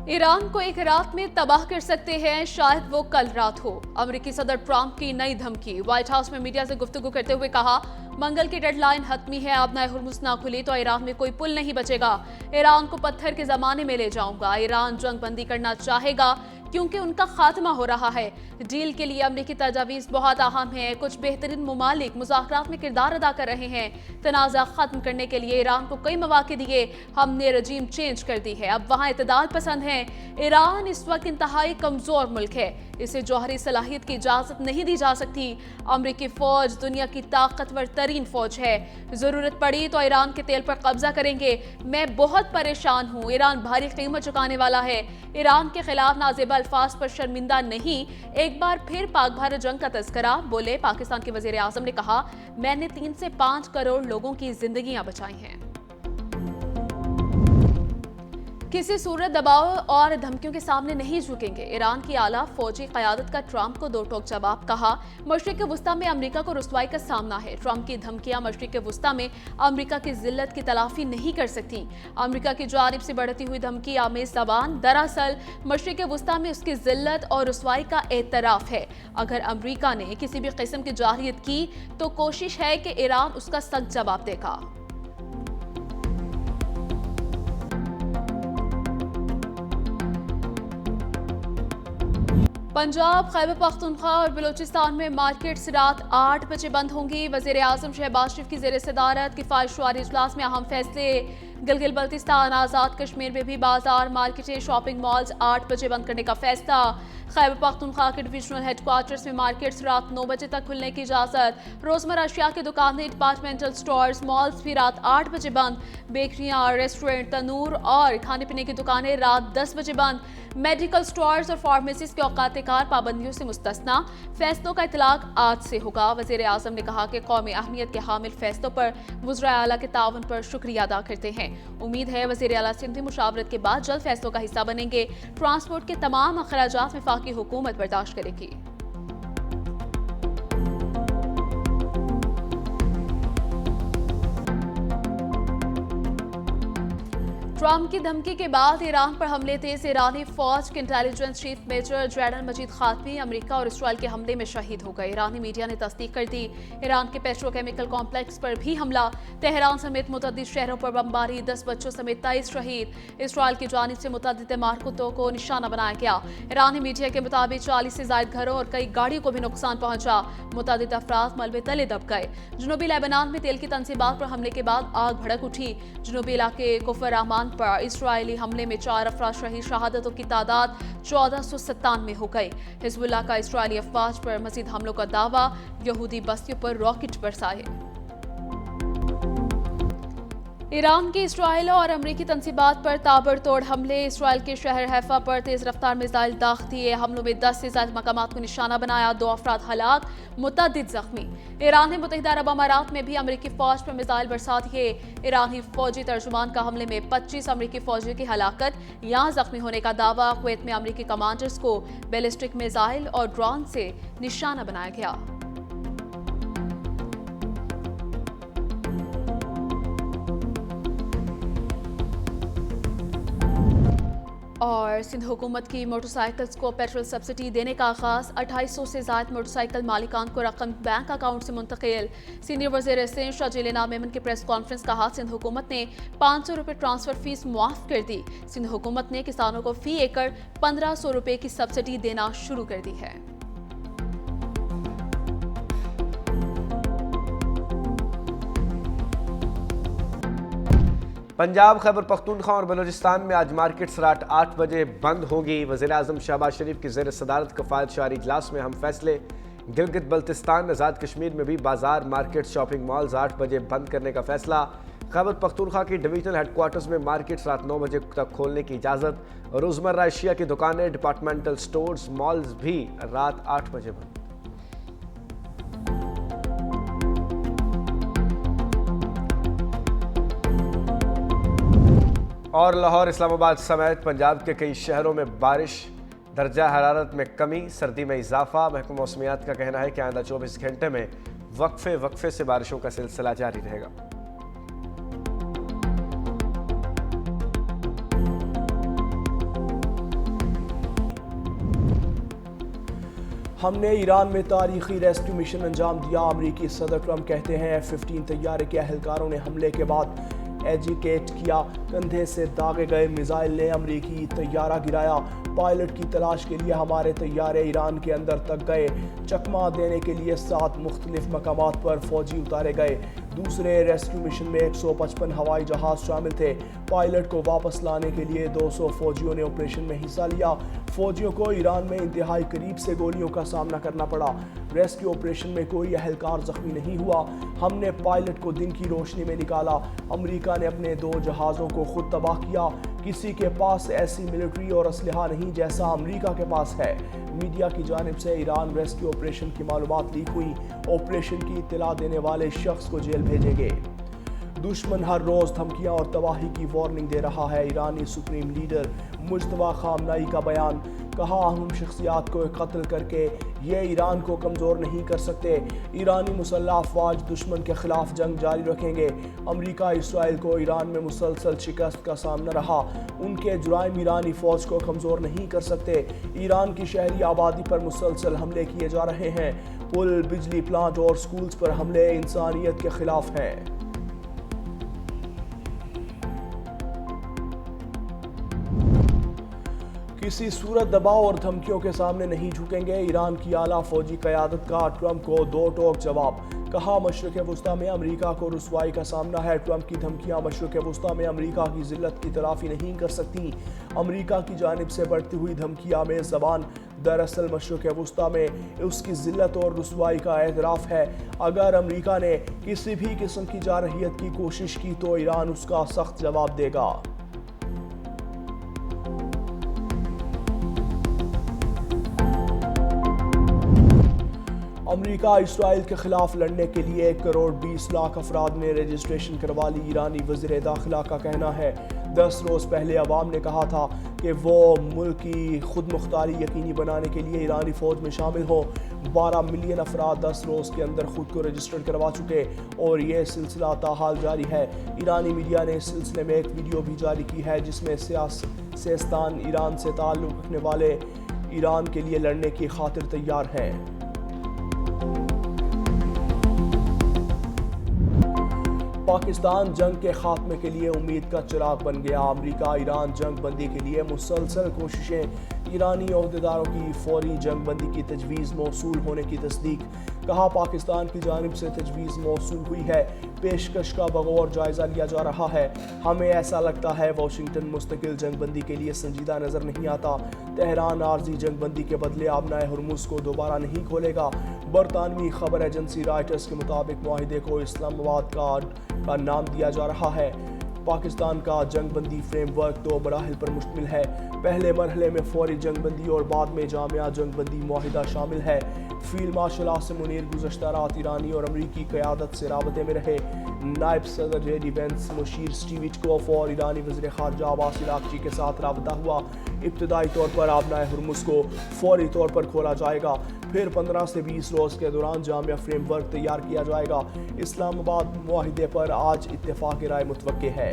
Iran को एक रात में तबाह कर सकते हैं, शायद वो कल रात हो। अमेरिकी सदर ट्रंप की नई धमकी। व्हाइट हाउस में मीडिया से गुफ्तगू करते हुए कहा, मंगल की डेडलाइन हतमी है, अब नए हुर्मुज़ ना खुली तो ईरान में कोई पुल नहीं बचेगा। ईरान को पत्थर के जमाने में ले जाऊंगा। ईरान जंग बंदी करना चाहेगा क्योंकि उनका खात्मा हो रहा है। डील के लिए अमेरिकी तजावीज़ बहुत अहम है। कुछ बेहतरीन मुमालिक मुज़ाकरात में किरदार अदा कर रहे हैं। तनाज़ा खत्म करने के लिए ईरान को कई मौके दिए, हमने रजीम चेंज कर दी है, अब वहाँ इतदाल पसंद है। ईरान इस वक्त इंतहाई कमजोर मुल्क है, इसे जौहरी सलाहियत की इजाजत नहीं दी जा सकती। अमेरिकी फौज दुनिया की ताकतवर तरीन फौज है, जरूरत पड़ी तो ईरान के तेल पर कब्जा करेंगे। मैं बहुत परेशान हूँ, ईरान भारी कीमत चुकाने वाला है। ईरान के खिलाफ नाज़ेबा अल्फाज पर शर्मिंदा नहीं। एक बार फिर पाक भारत जंग का तज़किरा। बोले, पाकिस्तान के वज़ीर आज़म ने कहा, मैंने 3 से 5 करोड़ लोगों की जिंदगियां बचाई हैं। किसी सूरत दबाव और धमकियों के सामने नहीं झुकेंगे। ईरान की आला फौजी क़यादत का ट्रंप को दो टोक जवाब। कहा, मशरिक़ वुस्ता में अमेरिका को रुसवाई का सामना है। ट्रंप की धमकियां मशरिक़ वुस्ता में अमेरिका की जिल्लत की तलाफी नहीं कर सकती। अमेरिका की जानिब से बढ़ती हुई धमकी आमेज़ ज़बान दरअसल मशरिक़ वुस्ता में उसकी जिल्लत और रुसवाई का एतराफ़ है। अगर अमेरिका ने किसी भी किस्म की जारहियत की तो कोशिश है कि ईरान उसका सख्त जवाब देगा। पंजाब, खैबर पख्तूनख्वा और बलूचिस्तान में मार्केट्स रात 8 बजे बंद होंगी। वज़ीर आज़म शहबाज शरीफ की ज़ेर सदारत किफ़ायतशुमारी इजलास में अहम फैसले। गिलगित बल्तिस्तान, आज़ाद कश्मीर में भी बाजार, मार्केटें, शॉपिंग मॉल्स 8 बजे बंद करने का फैसला। खैबर पख्तूनख्वा के डिविजनल हेडक्वार्टर्स में मार्केट्स रात 9 बजे तक खुलने की इजाज़त। रोज़मर्रा अशिया की दुकानें, डिपार्टमेंटल स्टोर्स, मॉल्स भी रात 8 बजे बंद। बेकरियां, रेस्टोरेंट, तनूर और खाने पीने की दुकानें रात 10 बजे बंद। मेडिकल स्टोर्स और फार्मेसीज के औकात कार पाबंदियों से मुस्तस्ना। फैसलों का इतलाक आज से होगा। वज़ीर आज़म ने कहा कि कौमी अहमियत के हामिल फैसलों पर वज़राए आला के ताउन पर शुक्रिया अदा करते हैं। उम्मीद है वज़ीर आला सिंधी मुशावरत के बाद जल्द फैसलों का हिस्सा बनेंगे। ट्रांसपोर्ट के तमाम अखराजात वफाकी हुकूमत बर्दाश्त करेगी। ट्रंप की धमकी के बाद ईरान पर हमले तेज। ईरानी फौज के इंटेलिजेंस चीफ मेजर जनरल मजीद खातमी अमेरिका और इसराइल के हमले में शहीद हो गए। ईरानी मीडिया ने तस्दीक कर दी। ईरान के पेट्रोकेमिकल कॉम्प्लेक्स पर भी हमला। तेहरान समेत मुतअद्दिद शहरों पर बमबारी, 10 बच्चों समेत 23 शहीद। इसराइल की जानिब से मुतअद्दिद इमारतों को निशाना बनाया गया। ईरानी मीडिया के मुताबिक 40 से ज्यादा घरों और कई गाड़ियों को भी नुकसान पहुंचा। मुतअद्दिद अफराद मलबे तले दब गए। जनूबी लेबनान में तेल की तनसीबात पर हमले के बाद आग भड़क उठी। जनूबी इलाके कुफर रहमान पर इस्राएली हमले में 4 अफराद शहीद। शहादतों की तादाद 1497 हो गई। हिजबुल्लाह का इस्राएली अफवाज पर मजीद हमलों का दावा। यहूदी बस्तियों पर रॉकेट बरसाए। ईरान की इसराइल और अमरीकी तनसीबात पर ताबड़तोड़ हमले। इसराइल के शहर हैफा पर तेज रफ्तार मिसाइल दाग दिए। हमलों में 10 से ज्यादा मकामात को निशाना बनाया। 2 अफराद हलाक, मुतअद्दिद जख्मी। ईरान ने मुत्तहिदा अरब अमारात में भी अमरीकी फौज पर मिसाइल बरसा दिए। ईरानी फौजी तर्जुमान का हमले में 25 अमरीकी फौजियों की हलाकत या जख्मी होने का दावा। कुवैत में अमरीकी कमांडर्स को बैलिस्टिक मिसाइल और ड्रोन से निशाना बनाया गया। और सिंध हुकूमत की मोटरसाइकिल्स को पेट्रोल सब्सिडी देने का आगाज। 2800 से ज्यादा मोटरसाइकिल मालिकान को रकम बैंक अकाउंट से मुंतकिल। सीनियर वज़ीर सिंध शाजिल इनाम मेमन की प्रेस कॉन्फ्रेंस कहा, सिंध हुकूमत ने 500 रुपये ट्रांसफर फीस मुआफ कर दी। सिंध हुकूमत ने किसानों को फी एकड़ 1500 रुपये की सब्सिडी देना शुरू कर दी है। पंजाब, खैबर पख्तूनख्वा और बलूचिस्तान में आज मार्केट्स रात 8 बजे बंद होंगी। वज़ीर आज़म शहबाज शरीफ की ज़ेर सदारत किफ़ायतशुमारी इजलास में हम फैसले। गिलगित बल्तिस्तान, आज़ाद कश्मीर में भी बाजार, मार्केट, शॉपिंग मॉल्स 8 बजे बंद करने का फैसला। खैबर पख्तूनख्वा की डिवीजनल हेडक्वार्टर्स में मार्केट्स रात 9 बजे तक खोलने की इजाज़त। रोज़मर्रा अशिया की दुकानें, डिपार्टमेंटल स्टोर्स, मॉल्स भी रात 8 बजे बंद। और लाहौर, इस्लामाबाद समेत पंजाब के कई शहरों में बारिश, दर्जा हरारत में कमी, सर्दी में इजाफा। महकमा मौसमियात का कहना है कि आइंदा 24 घंटे में वक्फे से बारिशों का सिलसिला जारी रहेगा। ہم نے ایران میں تاریخی ریسکیو مشن انجام دیا، امریکی صدر ٹرمپ کہتے ہیں F-15 طیارے کے اہلکاروں نے حملے کے بعد ایجیٹیٹ کیا، کندھے سے داغے گئے میزائل نے امریکی طیارہ گرایا، پائلٹ کی تلاش کے لیے ہمارے طیارے ایران کے اندر تک گئے، چکمہ دینے کے لیے 7 مختلف مقامات پر فوجی اتارے گئے۔ دوسرے ریسکیو مشن میں 155 ہوائی جہاز شامل تھے، پائلٹ کو واپس لانے کے لیے 200 فوجیوں نے آپریشن میں حصہ لیا۔ فوجیوں کو ایران میں انتہائی قریب سے گولیوں کا سامنا کرنا پڑا۔ ریسکیو آپریشن میں کوئی اہلکار زخمی نہیں ہوا، ہم نے پائلٹ کو دن کی روشنی میں نکالا۔ امریکہ نے اپنے 2 جہازوں کو خود تباہ کیا، کسی کے پاس ایسی ملٹری اور اسلحہ نہیں جیسا امریکہ کے پاس ہے۔ میڈیا کی جانب سے ایران ریسکیو آپریشن کی معلومات لیک ہوئی، آپریشن کی اطلاع دینے والے شخص کو جیل بھیجے گئے۔ دشمن ہر روز دھمکیاں اور تباہی کی وارننگ دے رہا ہے، ایرانی سپریم لیڈر مجتبیٰ خامنائی کا بیان، کہا اہم شخصیات کو قتل کر کے یہ ایران کو کمزور نہیں کر سکتے، ایرانی مسلح افواج دشمن کے خلاف جنگ جاری رکھیں گے۔ امریکہ اسرائیل کو ایران میں مسلسل شکست کا سامنا رہا، ان کے جرائم ایرانی فوج کو کمزور نہیں کر سکتے، ایران کی شہری آبادی پر مسلسل حملے کیے جا رہے ہیں، پل، بجلی پلانٹ اور سکولز پر حملے انسانیت کے خلاف ہیں۔ کسی صورت دباؤ اور دھمکیوں کے سامنے نہیں جھکیں گے، ایران کی اعلیٰ فوجی قیادت کا ٹرمپ کو 2 ٹوک جواب، کہا مشرق وسطیٰ میں امریکہ کو رسوائی کا سامنا ہے، ٹرمپ کی دھمکیاں مشرق وسطیٰ میں امریکہ کی ذلت کی تلافی نہیں کر سکتی، امریکہ کی جانب سے بڑھتی ہوئی دھمکی آمیز زبان دراصل مشرق وسطیٰ میں اس کی ذلت اور رسوائی کا اعتراف ہے۔ اگر امریکہ نے کسی بھی قسم کی جارحیت کی کوشش کی تو ایران اس کا سخت جواب دے گا۔ امریکہ اسرائیل کے خلاف لڑنے کے لیے 1 کروڑ 20 لاکھ افراد نے رجسٹریشن کروا لی، ایرانی وزیر داخلہ کا کہنا ہے 10 روز پہلے عوام نے کہا تھا کہ وہ ملک کی خود مختاری یقینی بنانے کے لیے ایرانی فوج میں شامل ہوں۔ 12 ملین افراد 10 روز کے اندر خود کو رجسٹر کروا چکے اور یہ سلسلہ تاحال جاری ہے۔ ایرانی میڈیا نے اس سلسلے میں ایک ویڈیو بھی جاری کی ہے جس میں سیستان ایران سے تعلق رکھنے والے ایران کے لیے لڑنے کی خاطر تیار ہیں۔ پاکستان جنگ کے خاتمے کے لیے امید کا چراغ بن گیا، امریکہ ایران جنگ بندی کے لیے مسلسل کوششیں، ایرانی عہدیداروں کی فوری جنگ بندی کی تجویز موصول ہونے کی تصدیق، کہا پاکستان کی جانب سے تجویز موصول ہوئی ہے، پیشکش کا بغور جائزہ لیا جا رہا ہے، ہمیں ایسا لگتا ہے واشنگٹن مستقل جنگ بندی کے لیے سنجیدہ نظر نہیں آتا، تہران عارضی جنگ بندی کے بدلے آبنائے ہرمز کو دوبارہ نہیں کھولے گا۔ برطانوی خبر ایجنسی رائٹرز کے مطابق معاہدے کو اسلام آباد کا نام دیا جا رہا ہے۔ پاکستان کا جنگ بندی فریم ورک 2 مراحل پر مشتمل ہے، پہلے مرحلے میں فوری جنگ بندی اور بعد میں جامعہ جنگ بندی معاہدہ شامل ہے۔ فیلڈ مارشل عاصم منیر گزشتہ رات ایرانی اور امریکی قیادت سے رابطے میں رہے، نائب صدر جے ڈی وینس، مشیر اسٹیو وٹکوف اور ایرانی وزیر خارجہ عباس عراقچی کے ساتھ رابطہ ہوا۔ ابتدائی طور پر آبنائے ہرمز کو فوری طور پر کھولا جائے گا، پھر 15 سے 20 روز کے دوران جامعہ فریم ورک تیار کیا جائے گا۔ اسلام آباد معاہدے پر آج اتفاق رائے متوقع ہے۔